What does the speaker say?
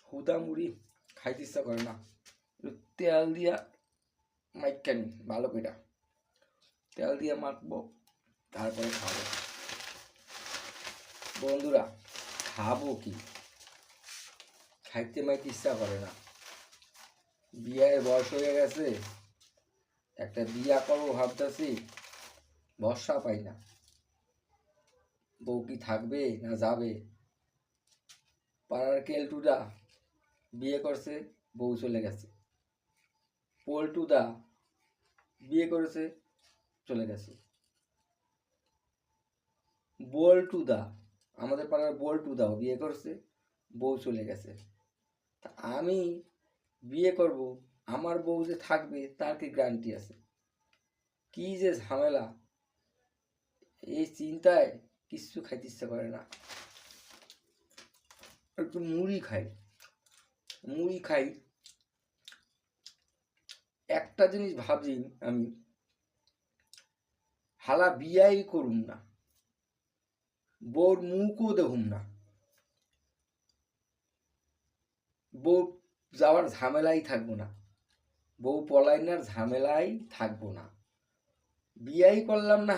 হুদা মুড়ি খাইতে ইচ্ছা করে না, তেল দিয়া মাইকানি ভালো করে তেল দিয়ে মাখবো, তারপরে খাবো। বন্ধুরা, খাবো কি, খাইতে মাইতে ইচ্ছা করে না। বিয়ের বয়স হয়ে গেছে, একটা বিয়া করবো ভাবতেছি, ভরসা পাই না। বউ কি থাকবে না যাবে? পাড়ার কেলটুদা বিয়ে করছে, বউ চলে গেছে। পল্টুদা বিয়ে করেছে, চলে গেছে। বল্টুদা, আমাদের পাড়ার বল্টুদাও বিয়ে করছে, বউ চলে গেছে। তা আমি বিয়ে করব, আমার বউ যে থাকবে তার কি গ্যারান্টি আছে? কি যে ঝামেলা, এই চিন্তায় কিচ্ছু খাইতে ইচ্ছা করে না। একটু মুড়ি খাই, মুড়ি খাই। একটা জিনিস ভাবছি আমি, হালা বিয়াই করুম না, বউর মুখও দেখুম না, বউ যাওয়ার ঝামেলাই থাকবো না, বউ পলাইনার ঝামেলাই থাকবো না, বিয়াই করলাম না।